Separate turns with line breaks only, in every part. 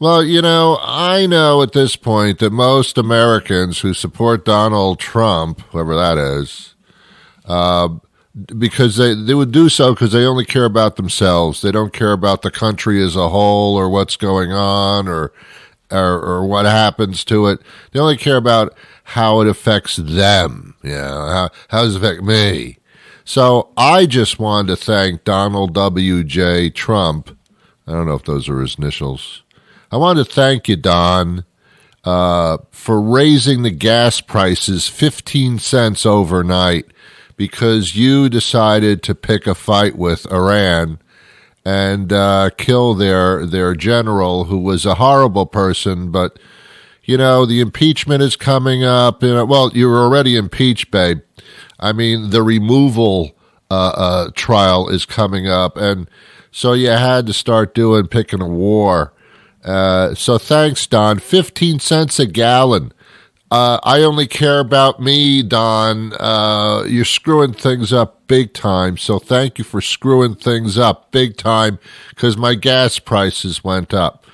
Well, I know at this point that most Americans who support Donald Trump, whoever that is, because they would do so because they only care about themselves. They don't care about the country as a whole or what's going on or what happens to it. They only care about how it affects them. How does it affect me? So I just wanted to thank Donald W.J. Trump. I don't know if those are his initials. I wanted to thank you, Don, for raising the gas prices 15 cents overnight because you decided to pick a fight with Iran and kill their general, who was a horrible person. But, the impeachment is coming up. Well, you were already impeached, babe. I mean, the removal trial is coming up. And so you had to start picking a war. So thanks, Don. 15 cents a gallon. I only care about me, Don. You're screwing things up big time. So thank you for screwing things up big time because my gas prices went up.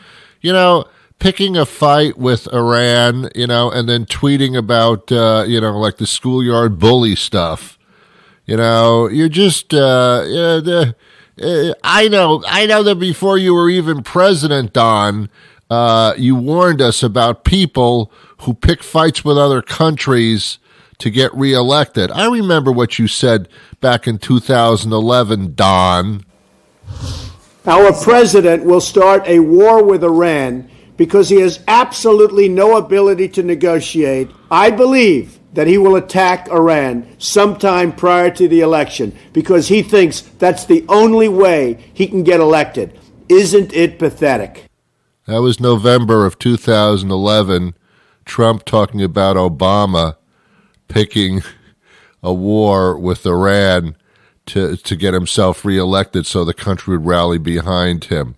Picking a fight with Iran, and then tweeting about, like the schoolyard bully stuff. You're just, I know that before you were even president, Don, you warned us about people who pick fights with other countries to get reelected. I remember what you said back in 2011, Don.
Our president will start a war with Iran because he has absolutely no ability to negotiate. I believe that he will attack Iran sometime prior to the election because he thinks that's the only way he can get elected. Isn't it pathetic?
That was November of 2011. Trump talking about Obama picking a war with Iran to get himself reelected so the country would rally behind him.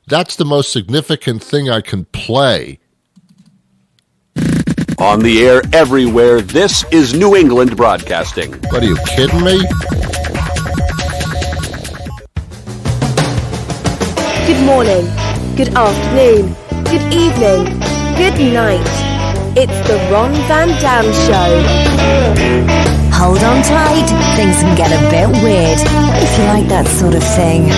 That's the most significant thing I can play.
On the air everywhere, this is New England Broadcasting.
What, are you kidding me?
Good morning, good afternoon, good evening, good night. It's the Ron Van Dam Show.
Hold on tight, things can get a bit weird, if you like that sort of thing.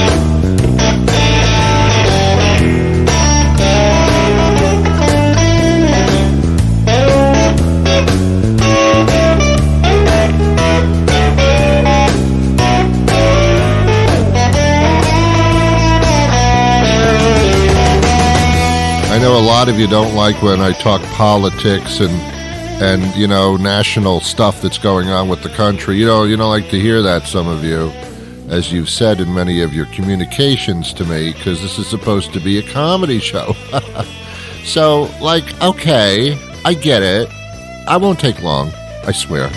I know a lot of you don't like when I talk politics and national stuff that's going on with the country. You don't like to hear that, some of you, as you've said in many of your communications to me, because this is supposed to be a comedy show. So, okay, I get it. I won't take long, I swear.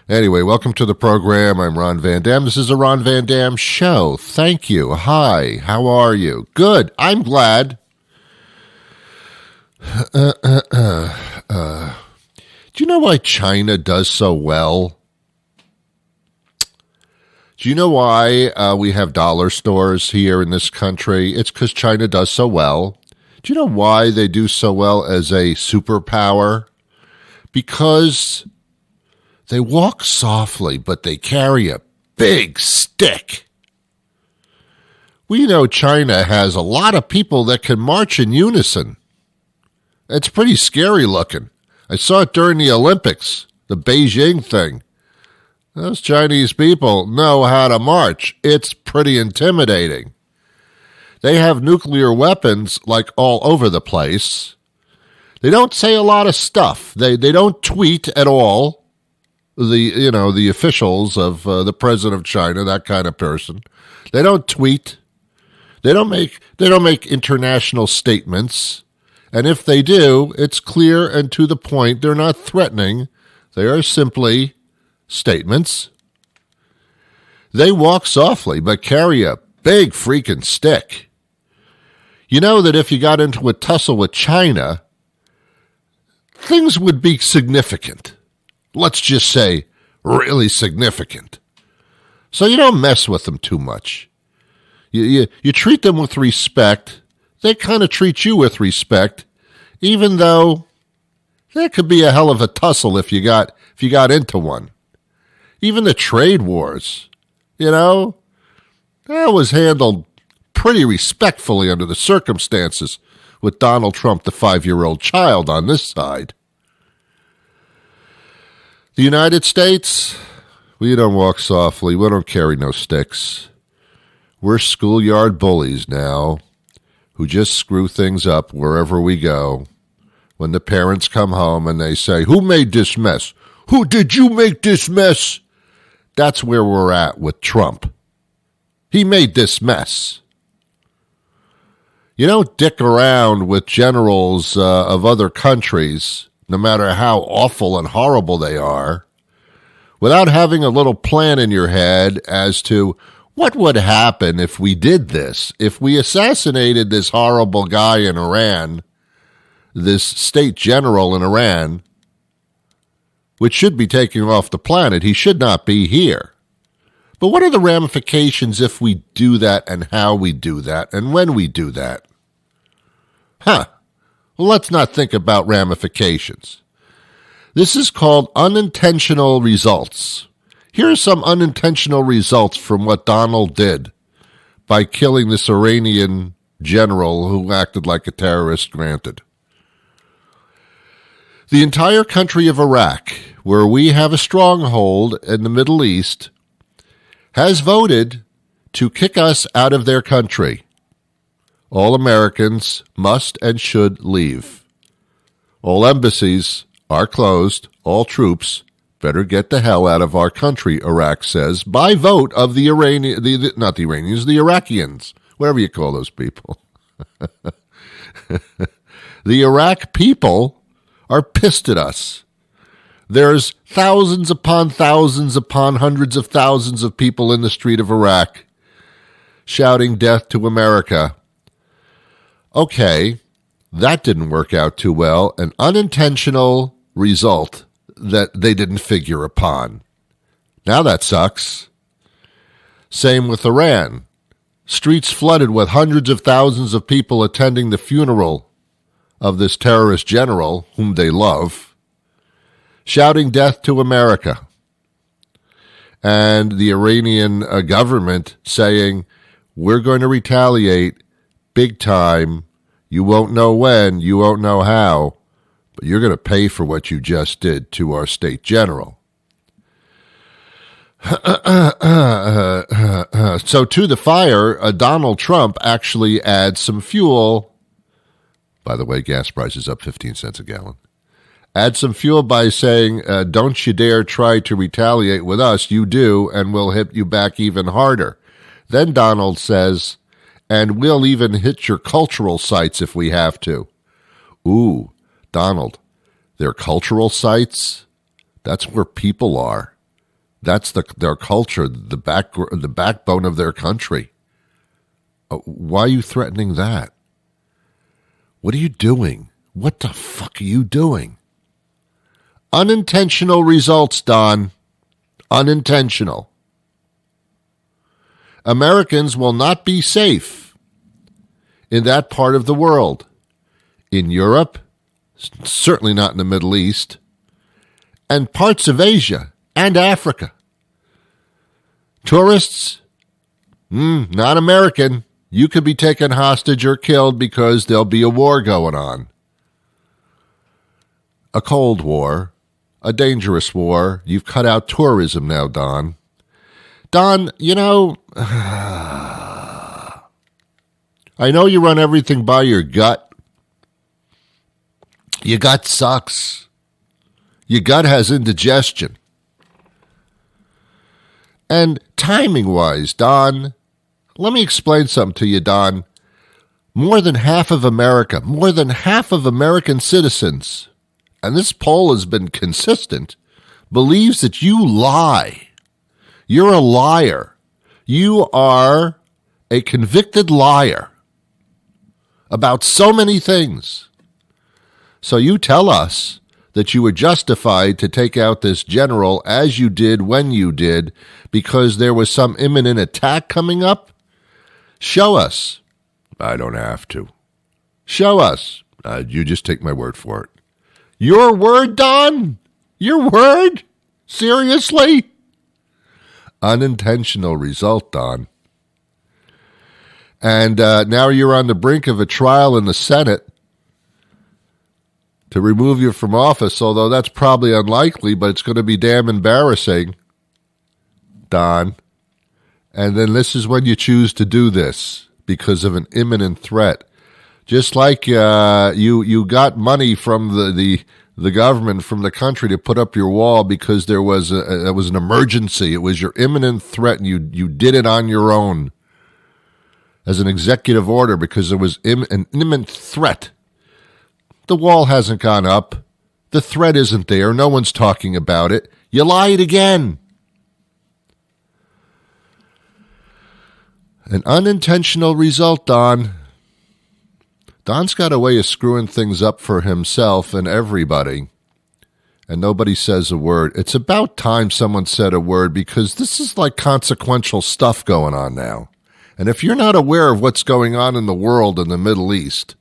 Anyway, welcome to the program. I'm Ron Van Dam. This is a Ron Van Dam show. Thank you. Hi. How are you? Good. I'm glad. Do you know why China does so well? Do you know why we have dollar stores here in this country? It's because China does so well. Do you know why they do so well as a superpower? Because they walk softly, but they carry a big stick. We know China has a lot of people that can march in unison. It's pretty scary looking. I saw it during the Olympics, the Beijing thing. Those Chinese people know how to march. It's pretty intimidating. They have nuclear weapons like all over the place. They don't say a lot of stuff. They don't tweet at all. The officials of the president of China, that kind of person, they don't tweet. They don't make international statements. And if they do, it's clear and to the point. They're not threatening. They are simply statements. They walk softly but carry a big freaking stick. You know that if you got into a tussle with China, things would be significant. Let's just say really significant. So you don't mess with them too much. You treat them with respect. They kind of treat you with respect, even though there could be a hell of a tussle if you got into one. Even the trade wars, that was handled pretty respectfully under the circumstances with Donald Trump, the 5-year-old child, on this side. The United States, we don't walk softly. We don't carry no sticks. We're schoolyard bullies now who just screw things up wherever we go. When the parents come home and they say, "Who made this mess? Who did you make this mess?" That's where we're at with Trump. He made this mess. You don't dick around with generals of other countries, no matter how awful and horrible they are, without having a little plan in your head as to what would happen if we did this, if we assassinated this horrible guy in Iran, this state general in Iran, which should be taking off the planet. He should not be here. But what are the ramifications if we do that, and how we do that, and when we do that? Well, let's not think about ramifications. This is called unintentional results. Here are some unintentional results from what Donald did by killing this Iranian general who acted like a terrorist, granted. The entire country of Iraq, where we have a stronghold in the Middle East, has voted to kick us out of their country. All Americans must and should leave. All embassies are closed. All troops better get the hell out of our country, Iraq says, by vote of the not the Iranians, the Iraqians, whatever you call those people. The Iraq people are pissed at us. There's thousands upon hundreds of thousands of people in the street of Iraq shouting death to America. Okay, that didn't work out too well. An unintentional result that they didn't figure upon. Now that sucks. Same with Iran. Streets flooded with hundreds of thousands of people attending the funeral of this terrorist general whom they love, shouting death to America. And the Iranian government saying, we're going to retaliate big time. You won't know when, you won't know how, but you're going to pay for what you just did to our state general. So to the fire, Donald Trump actually adds some fuel. By the way, gas prices up 15 cents a gallon. Add some fuel by saying, don't you dare try to retaliate with us. You do, and we'll hit you back even harder. Then Donald says, and we'll even hit your cultural sites if we have to. Ooh, Donald, their cultural sites? That's where people are. That's their culture, the backbone of their country. Why are you threatening that? What are you doing? What the fuck are you doing? Unintentional results, Don. Unintentional. Americans will not be safe in that part of the world. In Europe, certainly not in the Middle East, and parts of Asia and Africa. Tourists, not American. You could be taken hostage or killed because there'll be a war going on. A cold war, a dangerous war. You've cut out tourism now, Don. Don, I know you run everything by your gut. Your gut sucks. Your gut has indigestion. And timing-wise, Don, let me explain something to you, Don. More than half of American citizens, and this poll has been consistent, believes that you lie. You're a liar. You are a convicted liar. about so many things. So you tell us that you were justified to take out this general as you did when you did because there was some imminent attack coming up? Show us. I don't have to. Show us. You just take my word for it. Your word, Don? Your word? Seriously? Unintentional result, Don. And now you're on the brink of a trial in the Senate to remove you from office, although that's probably unlikely, but it's going to be damn embarrassing, Don. And then this is when you choose to do this because of an imminent threat. Just like you got money from the government, from the country to put up your wall because there was an emergency. It was your imminent threat, and you did it on your own as an executive order because there was an imminent threat. The wall hasn't gone up. The threat isn't there. No one's talking about it. You lied again. An unintentional result, Don. Don's got a way of screwing things up for himself and everybody, and nobody says a word. It's about time someone said a word because this is like consequential stuff going on now. And if you're not aware of what's going on in the world in the Middle East,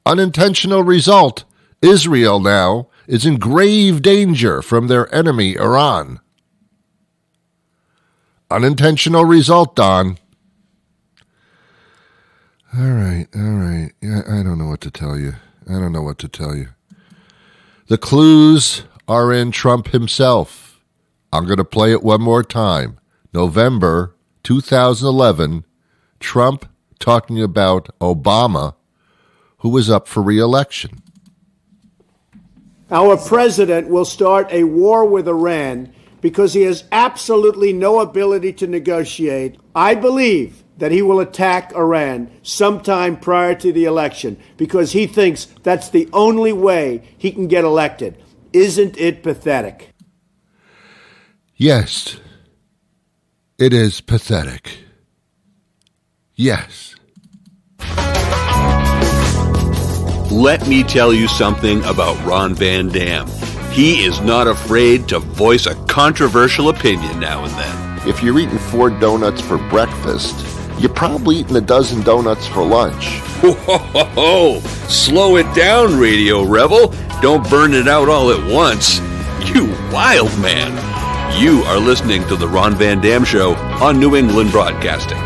unintentional result, Israel now is in grave danger from their enemy, Iran. Unintentional result, Don. All right. Yeah, I don't know what to tell you. The clues are in Trump himself. I'm going to play it one more time. November 2011, Trump talking about Obama, who was up for re-election.
Our president will start a war with Iran because he has absolutely no ability to negotiate. I believe that he will attack Iran sometime prior to the election because he thinks that's the only way he can get elected. Isn't it pathetic?
Yes, it is pathetic. Yes.
Let me tell you something about Ron Van Dam. He is not afraid to voice a controversial opinion now and then.
If you're eating 4 donuts for breakfast, you're probably eating a dozen donuts for lunch.
Whoa, slow it down, Radio Rebel. Don't burn it out all at once. You wild man. You are listening to the Ron Van Dam Show on New England Broadcasting.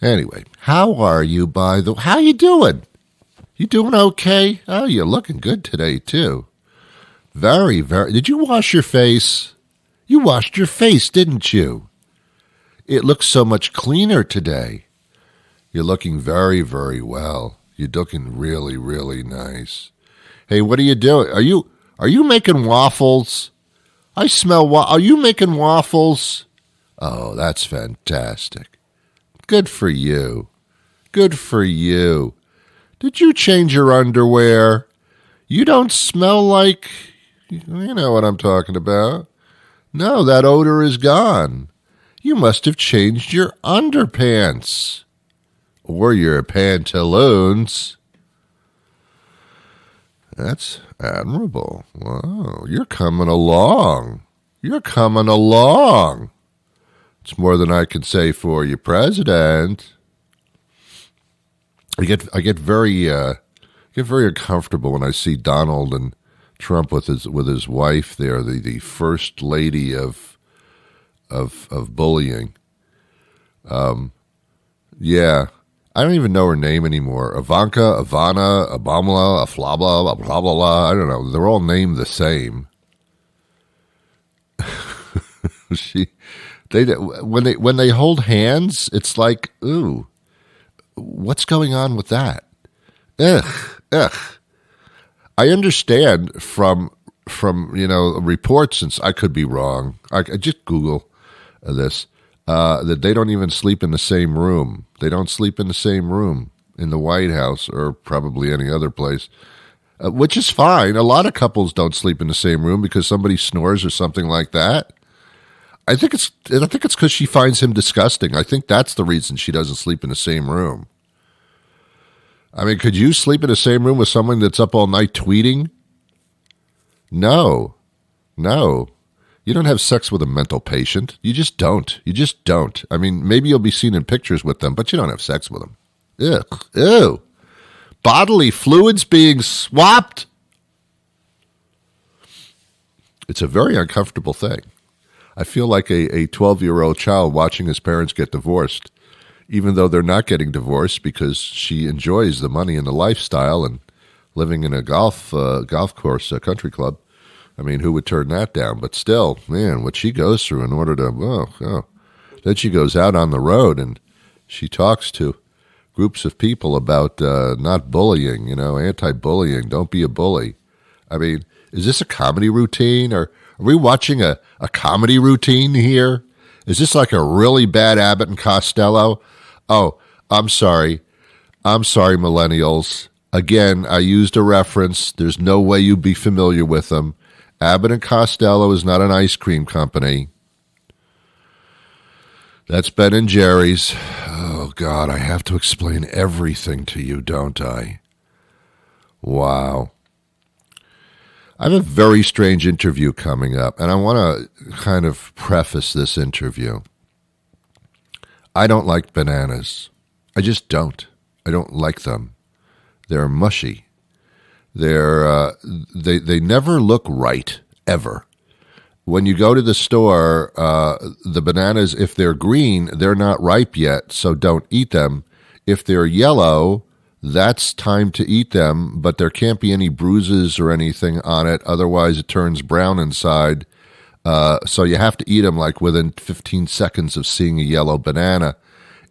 Anyway, how are you how you doing? You doing okay? Oh, you're looking good today, too. Very, very. Did you wash your face? You washed your face, didn't you? It looks so much cleaner today. You're looking very, very well. You're looking really, really nice. Hey, what are you doing? Are you making waffles? I smell Are you making waffles? Oh, that's fantastic. Good for you. Good for you. Did you change your underwear? You don't smell like... You know what I'm talking about. No, that odor is gone. You must have changed your underpants. Or your pantaloons. That's admirable. Wow, you're coming along. You're coming along. It's more than I can say for you, President. I get very uncomfortable when I see Donald and Trump with his wife there, the first lady of bullying. Yeah, I don't even know her name anymore. Ivanka, Ivana, Abamla, Aflabla, blah blah blah. I don't know. They're all named the same. When they hold hands, it's like, ooh, what's going on with that? Ugh. I understand from reports, since I could be wrong. I just Google this that they don't even sleep in the same room. They don't sleep in the same room in the White House or probably any other place, which is fine. A lot of couples don't sleep in the same room because somebody snores or something like that. I think it's because she finds him disgusting. I think that's the reason she doesn't sleep in the same room. I mean, could you sleep in the same room with someone that's up all night tweeting? No. You don't have sex with a mental patient. You just don't. I mean, maybe you'll be seen in pictures with them, but you don't have sex with them. Ew. Bodily fluids being swapped. It's a very uncomfortable thing. I feel like a 12-year-old child watching his parents get divorced, even though they're not getting divorced because she enjoys the money and the lifestyle and living in a golf course, a country club. I mean, who would turn that down? But still, man, what she goes through in order to, Then she goes out on the road and she talks to groups of people about not bullying, anti-bullying, don't be a bully. I mean, is this a comedy routine, or are we watching a comedy routine here? Is this like a really bad Abbott and Costello? Oh, I'm sorry, millennials. Again, I used a reference. There's no way you'd be familiar with them. Abbott and Costello is not an ice cream company. That's Ben & Jerry's. Oh, God, I have to explain everything to you, don't I? Wow. I have a very strange interview coming up, and I want to kind of preface this interview. I don't like bananas. I just don't. I don't like them. They're mushy. They never look right, ever. When you go to the store, the bananas, if they're green, they're not ripe yet, so don't eat them. If they're yellow, that's time to eat them, but there can't be any bruises or anything on it. Otherwise, it turns brown inside. So you have to eat them like within 15 seconds of seeing a yellow banana.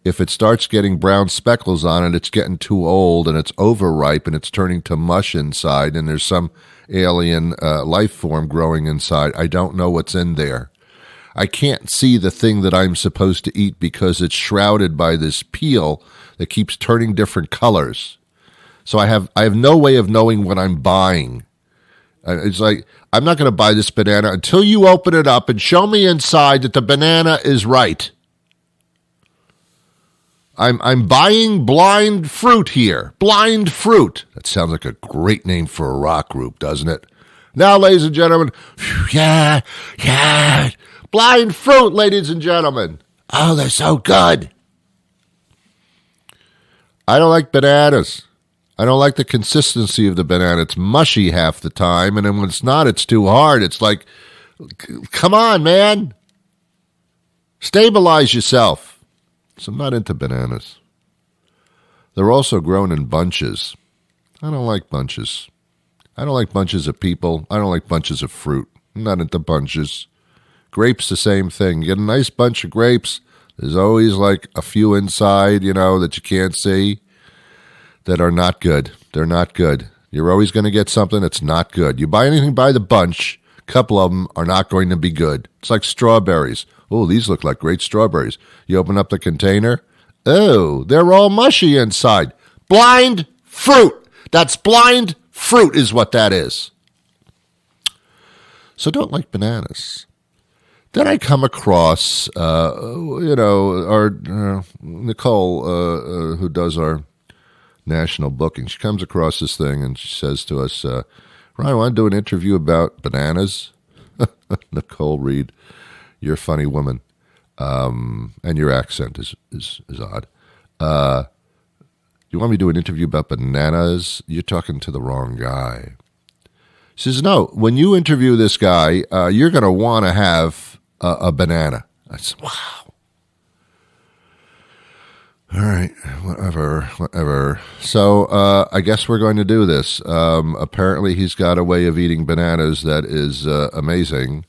If it starts getting brown speckles on it, it's getting too old and it's overripe and it's turning to mush inside and there's some alien life form growing inside. I don't know what's in there. I can't see the thing that I'm supposed to eat because it's shrouded by this peel that keeps turning different colors. So I have no way of knowing what I'm buying. It's like, I'm not going to buy this banana until you open it up and show me inside that the banana is right. I'm buying blind fruit here. Blind fruit. That sounds like a great name for a rock group, doesn't it? Now, ladies and gentlemen, yeah. Blind fruit, ladies and gentlemen. Oh, they're so good. I don't like bananas. I don't like the consistency of the banana. It's mushy half the time, and then when it's not, it's too hard. It's like, come on, man. Stabilize yourself. So I'm not into bananas. They're also grown in bunches. I don't like bunches. I don't like bunches of people. I don't like bunches of fruit. I'm not into bunches. Grapes, the same thing. You get a nice bunch of grapes. There's always like a few inside, that you can't see, that are not good. They're not good. You're always going to get something that's not good. You buy anything by the bunch, a couple of them are not going to be good. It's like strawberries. Oh, these look like great strawberries. You open up the container. Oh, they're all mushy inside. Blind fruit. That's blind fruit is what that is. So don't like bananas. Then I come across, our Nicole, who does our national booking. She comes across this thing and she says to us, Ryan, I want to do an interview about bananas. Nicole Reed, you're a funny woman, and your accent is odd. You want me to do an interview about bananas? You're talking to the wrong guy. She says, no, when you interview this guy, you're going to want to have a banana. I said, wow. All right, whatever. So I guess we're going to do this. Apparently he's got a way of eating bananas that is amazing.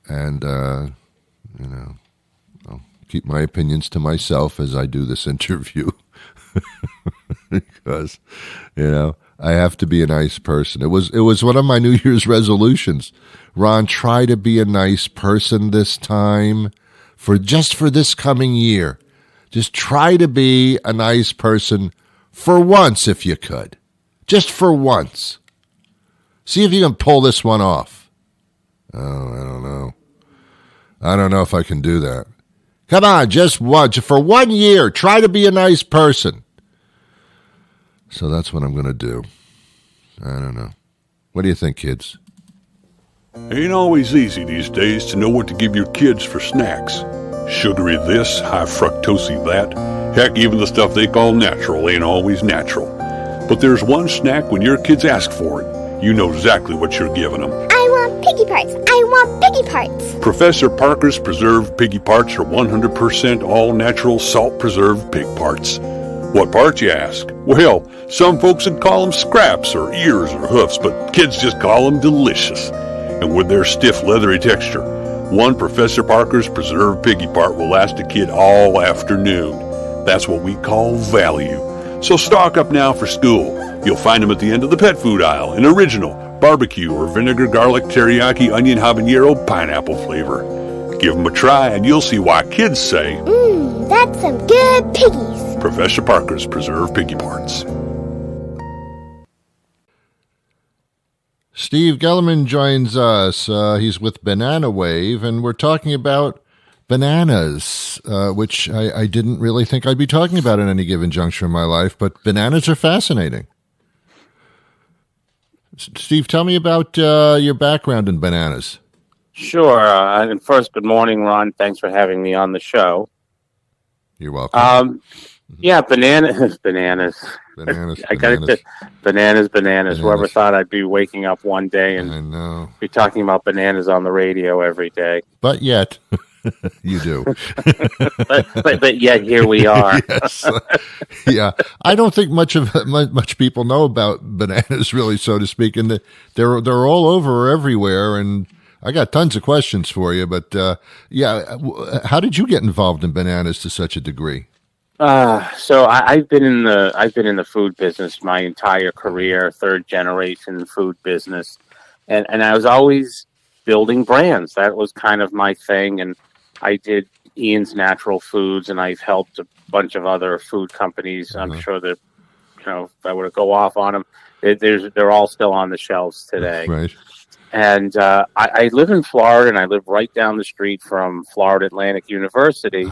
And, I'll keep my opinions to myself as I do this interview. Because, I have to be a nice person. It was one of my New Year's resolutions. Ron, try to be a nice person this time for this coming year. Just try to be a nice person for once if you could. Just for once. See if you can pull this one off. Oh, I don't know. I don't know if I can do that. Come on, just once. For 1 year, try to be a nice person. So that's what I'm going to do. I don't know. What do you think, kids?
Ain't always easy these days to know what to give your kids for snacks. Sugary this, high fructosey that. Heck, even the stuff they call natural ain't always natural. But there's one snack when your kids ask for it, you know exactly what you're giving them.
I want piggy parts. I want piggy parts.
Professor Parker's preserved piggy parts are 100% all-natural salt-preserved pig parts. What parts, you ask? Well, some folks would call them scraps or ears or hoofs, but kids just call them delicious. And with their stiff, leathery texture, one Professor Parker's preserved piggy part will last a kid all afternoon. That's what we call value. So stock up now for school. You'll find them at the end of the pet food aisle in original, barbecue, or vinegar, garlic, teriyaki, onion, habanero, pineapple flavor. Give them a try and you'll see why kids say,
That's some good piggies.
Professor Parker's preserved piggy parts.
Steve Gelerman joins us. He's with Banana Wave, and we're talking about bananas, which I didn't really think I'd be talking about at any given juncture in my life, but bananas are fascinating. Steve, tell me about your background in bananas.
Sure. And first, good morning, Ron. Thanks for having me on the show.
You're welcome.
Yeah, bananas. I got it. Bananas. Whoever thought I'd be waking up one day and be talking about bananas on the radio every day.
But yet, you do.
but yet here we are.
Yes. Yeah, I don't think much people know about bananas, really, so to speak, and they're all over everywhere. And I got tons of questions for you, but yeah, how did you get involved in bananas to such a degree?
So I've been in the food business my entire career, third generation food business, and I was always building brands. That was kind of my thing, and I did Ian's Natural Foods, and I've helped a bunch of other food companies. I'm sure that if I were to go off on them, they're all still on the shelves today.
Right.
And I live in Florida, and I live right down the street from Florida Atlantic University.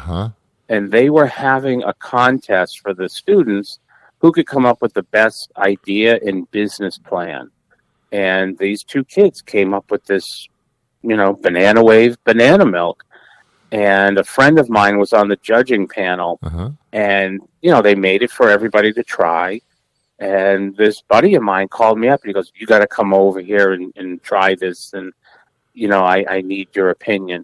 And they were having a contest for the students who could come up with the best idea and business plan. And these two kids came up with this, Banana Wave banana milk. And a friend of mine was on the judging panel. And, they made it for everybody to try. And this buddy of mine called me up and he goes, you got to come over here and try this. And, I need your opinion.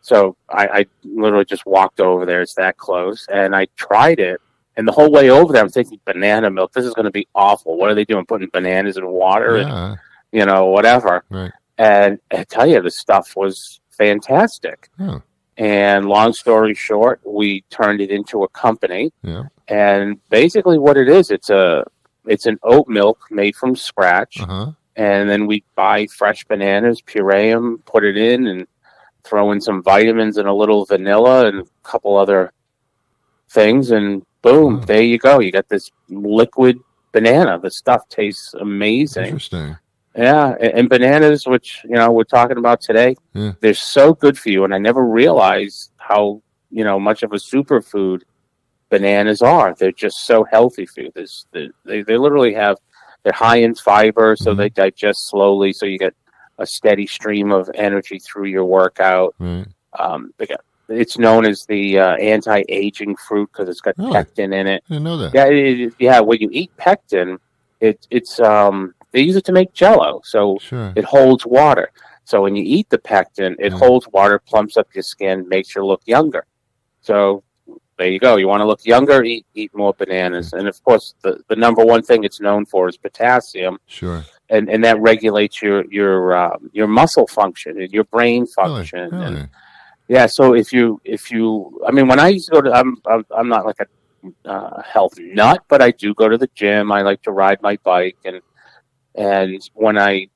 So I literally just walked over there. It's that close. And I tried it. And the whole way over there, I'm thinking, banana milk, this is going to be awful. What are they doing? Putting bananas in water and, whatever.
Right.
And I tell you, the stuff was fantastic. And long story short, we turned it into a company.
Yeah.
And basically what it is, it's an oat milk made from scratch. And then we buy fresh bananas, puree them, put it in, and throw in some vitamins and a little vanilla and a couple other things, and boom, there you go. You got this liquid banana. The stuff tastes amazing.
Interesting.
Yeah, and bananas, which, we're talking about today, they're so good for you, and I never realized how, much of a superfood bananas are. They're just so healthy for you. They literally they're high in fiber, so they digest slowly, so you get a steady stream of energy through your workout. It's known as the anti-aging fruit because it's got pectin in it.
I didn't know that.
Yeah. When you eat pectin, it's they use it to make Jell-O, so it holds water. So when you eat the pectin, it holds water, plumps up your skin, makes you look younger. So there you go. You want to look younger, eat more bananas. And of course, the number one thing it's known for is potassium. And that regulates your muscle function and your brain function.
Really?
And yeah, so if you, when I used to go to, I'm not like a health nut, but I do go to the gym. I like to ride my bike, and when I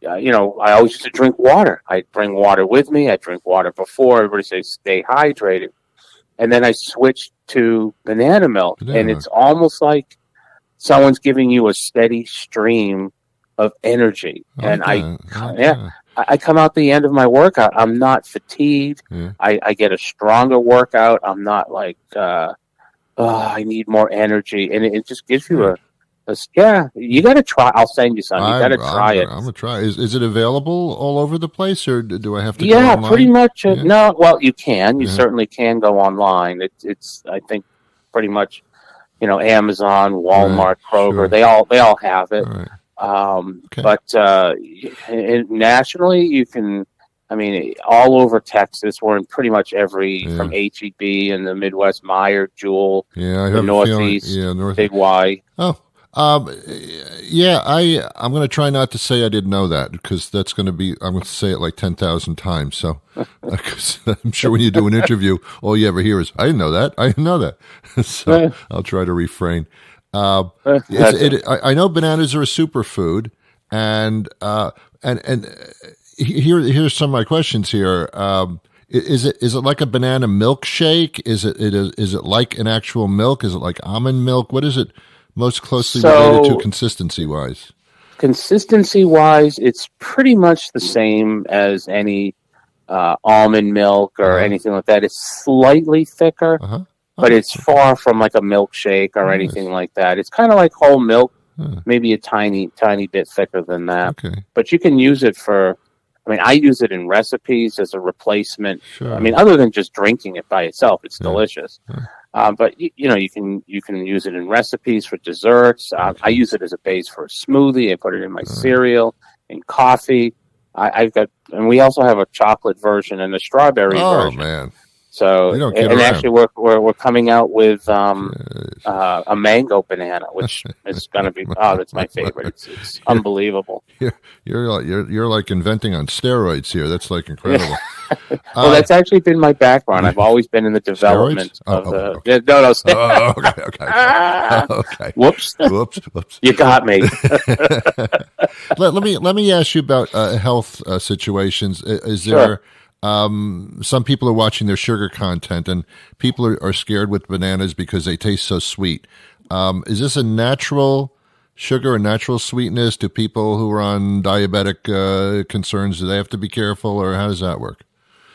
always used to drink water. I bring water with me. I drink water before. Everybody says stay hydrated. And then I switched to banana milk, and it's almost like someone's giving you a steady stream of energy. And I I come out the end of my workout. I'm not fatigued.
Yeah.
I get a stronger workout. I'm not like, I need more energy. And it just gives you you got to try. I'll send you some. You got to try it.
I'm going to try. Is it available all over the place, or do I have to go
Yeah,
online?
pretty much.
Yeah.
No, well, you can. You certainly can go online. It's I think, pretty much, Amazon, Walmart,
Right,
Kroger.
sure.
They all have it.
All right. Okay.
But nationally, you can. I mean, all over Texas, we're in pretty much every from HEB in the Midwest, Meyer, Jewel,
Yeah, I
the
have
Northeast,
a feeling, North.
Big Y.
Oh, yeah. I'm going to try not to say I didn't know that, because that's going to be. I'm going to say it like 10,000 times. So, because I'm sure when you do an interview, all you ever hear is, "I didn't know that. I didn't know that." So I'll try to refrain. I know bananas are a superfood, and here's some of my questions here. Is it like a banana milkshake? Is it like an actual milk? Is it like almond milk? What is it most closely related to consistency-wise?
Consistency-wise, it's pretty much the same as any almond milk or anything like that. It's slightly thicker, but it's far from like a milkshake or anything like that. It's kind of like whole milk, maybe a tiny bit thicker than that.
Okay.
But you can use it for. I mean, I use it in recipes as a replacement.
Sure.
I mean, other than just drinking it by itself, it's delicious. But you can use it in recipes for desserts. I use it as a base for a smoothie. I put it in my cereal, in coffee. And we also have a chocolate version and a strawberry version.
Oh man!
So,
You don't kid
and
around.
actually, we're coming out with a mango banana, which is going to be that's my favorite. It's unbelievable.
You're like inventing on steroids here. That's like incredible.
Well, that's actually been my background. I've always been in the development of the.
Okay.
No.
Okay.
Whoops. You got me.
Let me ask you about health situations. Is there? Some people are watching their sugar content, and people are scared with bananas because they taste so sweet. Is this a natural sugar, a natural sweetness? Do people who are on diabetic concerns, do they have to be careful, or how does that work?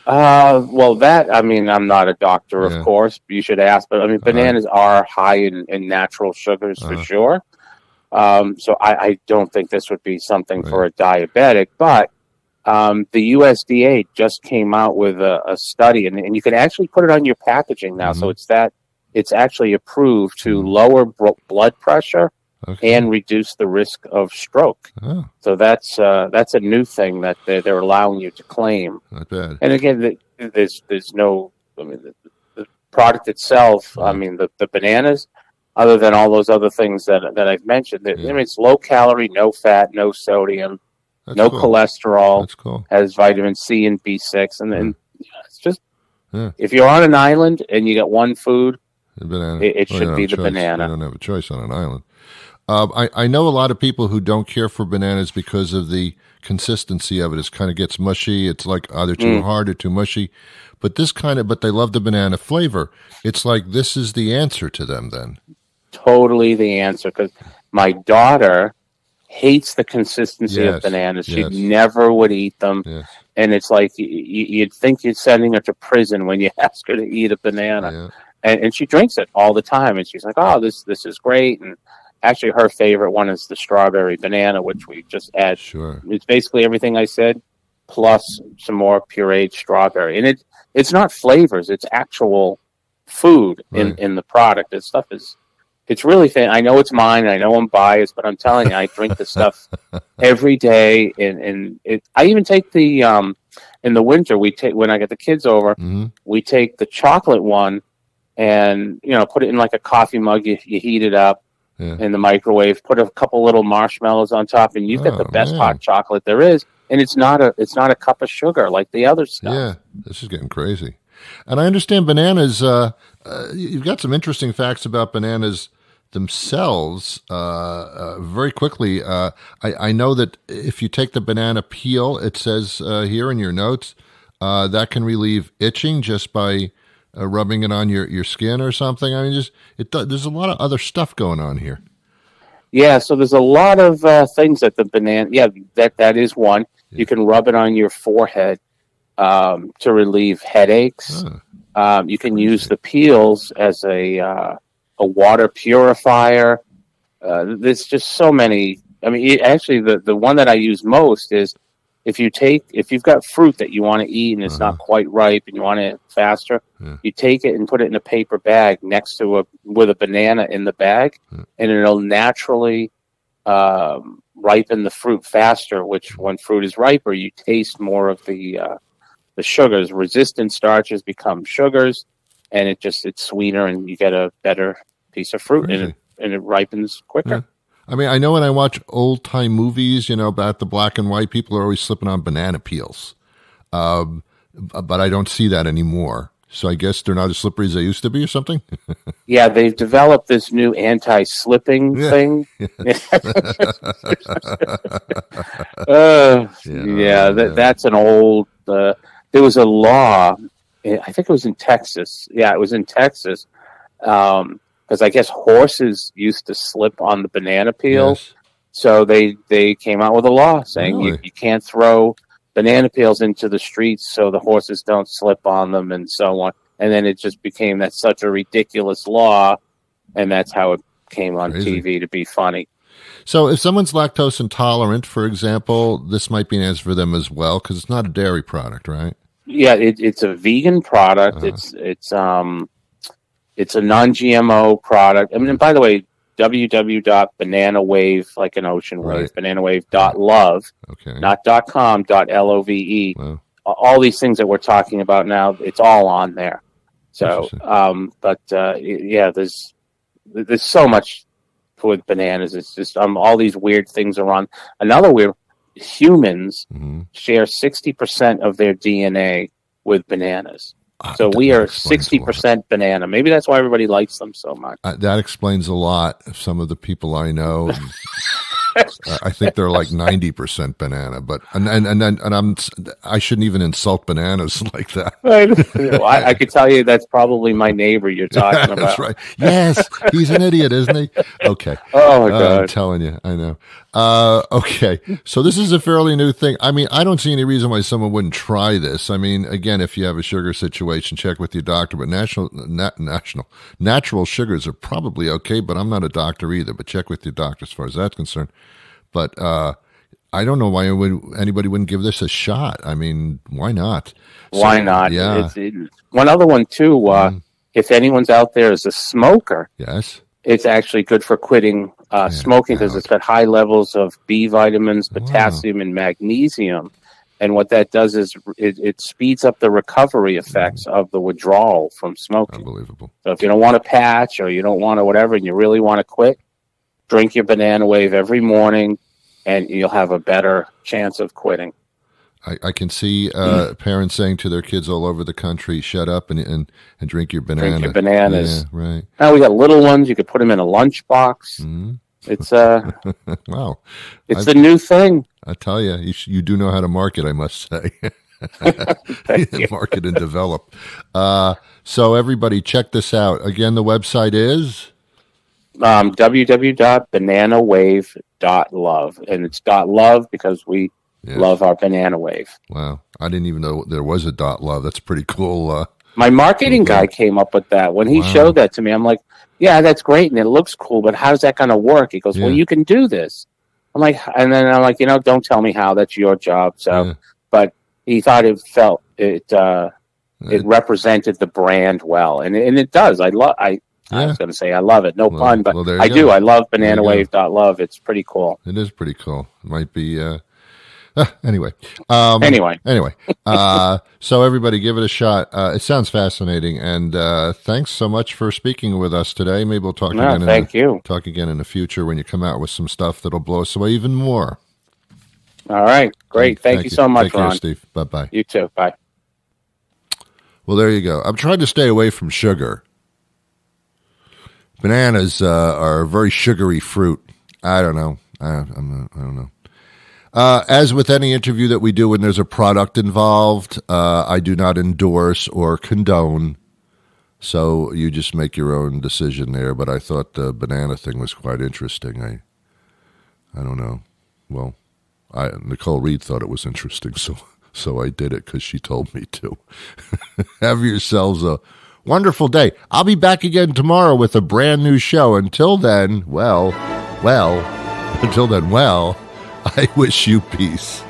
Well, I'm not a doctor, of course. You should ask, but I mean, bananas are high in natural sugars for sure. So I don't think this would be something for a diabetic, but the USDA just came out with a study, and you can actually put it on your packaging now. So it's actually approved to lower blood pressure and reduce the risk of stroke. So that's a new thing that they're allowing you to claim.
Not bad.
And again, there's no. I mean, the product itself. I mean, the bananas. Other than all those other things that I've mentioned, I mean, it's low calorie, no fat, no sodium.
That's
no
cool.
cholesterol.
That's cool.
Has vitamin C and B6, and then it's just if you're on an island and you got one food,
the banana.
It should be the banana.
You don't have a choice on an island. I know a lot of people who don't care for bananas because of the consistency of it. It kind of gets mushy. It's like either too hard or too mushy. But but they love the banana flavor. It's like this is the answer to them then.
Totally the answer, because my daughter hates the consistency of bananas. She never would eat them. And it's like you'd think you're sending her to prison when you ask her to eat a banana. And she drinks it all the time. And she's like, oh, this is great. And actually her favorite one is the strawberry banana, which we just add.
Sure.
It's basically everything I said, plus some more pureed strawberry. And it's not flavors. It's actual food in the product. This stuff it's really thin. I know it's mine. I know I'm biased, but I'm telling you, I drink this stuff every day. And I even take the in the winter. When I get the kids over, we take the chocolate one and put it in like a coffee mug. You heat it up in the microwave. Put a couple little marshmallows on top, and you've got the best hot chocolate there is. And it's not a cup of sugar like the other stuff.
Yeah, this is getting crazy. And I understand bananas. You've got some interesting facts about bananas themselves. Very quickly, I know that if you take the banana peel, it says here in your notes, that can relieve itching just by rubbing it on your skin or something. I mean, there's a lot of other stuff going on here.
Yeah, so there's a lot of things that the banana. Yeah, that is one. You can rub it on your forehead to relieve headaches. You can use the peels as a water purifier. There's just so many. I mean, actually, the one that I use most is if you've got fruit that you want to eat and it's not quite ripe and you want it faster, you take it and put it in a paper bag next to with a banana in the bag, and it'll naturally ripen the fruit faster. Which, when fruit is riper, you taste more of the sugars. Resistant starches become sugars, and it's sweeter, and you get a better piece of fruit, and it ripens quicker.
Yeah. I mean, I know when I watch old time movies, about the black and white, people are always slipping on banana peels, but I don't see that anymore. So I guess they're not as slippery as they used to be, or something.
Yeah, they've developed this new anti-slipping thing. That's an old. There was a law. I think it was in Texas. Yeah, it was in Texas. Because I guess horses used to slip on the banana peel.
Yes.
So they came out with a law saying
Really?
you can't throw banana peels into the streets so the horses don't slip on them and so on. And then it just became such a ridiculous law, and that's how it came on TV to be funny.
So if someone's lactose intolerant, for example, this might be an answer for them as well, because it's not a dairy product, right?
Yeah, it's a vegan product. It's a non-GMO product. I mean, and by the way, www.bananawave, like an ocean wave, bananawave.love, not .com, .love.
Wow.
All these things that we're talking about now, it's all on there. So, there's so much with bananas. It's just all these weird things are on. Another weird, humans share 60% of their DNA with bananas. So we are 60% banana. Maybe that's why everybody likes them so much.
That explains a lot of some of the people I know. I think they're like 90% banana, but I shouldn't even insult bananas like that.
Well, I could tell you that's probably my neighbor you're talking about.
That's right. Yes, he's an idiot, isn't he? Okay.
Oh my God.
I'm telling you, I know. Okay, so this is a fairly new thing. I mean, I don't see any reason why someone wouldn't try this. I mean, again, if you have a sugar situation, check with your doctor. But natural sugars are probably okay. But I'm not a doctor either. But check with your doctor as far as that's concerned. But I don't know why anybody wouldn't give this a shot. I mean, why not?
Why not?
Yeah.
One other one too. If anyone's out there is a smoker,
yes,
it's actually good for quitting smoking because it's got high levels of B vitamins, potassium, and magnesium. And what that does is it speeds up the recovery effects of the withdrawal from smoking.
Unbelievable.
So if you don't want a patch or you don't want to whatever, and you really want to quit, drink your Banana Wave every morning, and you'll have a better chance of quitting.
I can see parents saying to their kids all over the country, "Shut up and drink your banana."
Drink your bananas.
Yeah, right.
Now we got little ones. You could put them in a lunchbox.
Mm-hmm.
It's
wow.
It's the new thing.
I tell you, you do know how to market. I must say, market and develop. So everybody, check this out. Again, the website is
www.bananawave.love, and it's .love because we love our Banana Wave.
Wow, I didn't even know there was a .love. That's pretty cool.
My marketing guy came up with that. When he showed that to me, I'm like, yeah, that's great, and it looks cool, but how's that going to work? He goes, well, you can do this. I'm like, don't tell me how. That's your job. So, but he thought it represented the brand well, and it does. I was going to say I love it. No pun, but I do. I love bananawave.love. It's pretty cool.
It is pretty cool. It might be. Anyway. So everybody give it a shot. It sounds fascinating. And thanks so much for speaking with us today. Maybe we'll talk again. Talk again in the future when you come out with some stuff that'll blow us away even more.
All right. Great. Thank you so much,
Take care,
Ron.
Steve. Bye-bye.
You too. Bye.
Well, there you go. I'm trying to stay away from sugar. Bananas are a very sugary fruit. I don't know. I don't know. As with any interview that we do when there's a product involved, I do not endorse or condone. So you just make your own decision there. But I thought the banana thing was quite interesting. I don't know. Well, Nicole Reed thought it was interesting, so I did it because she told me to. Have yourselves a wonderful day. I'll be back again tomorrow with a brand new show. Until then, I wish you peace.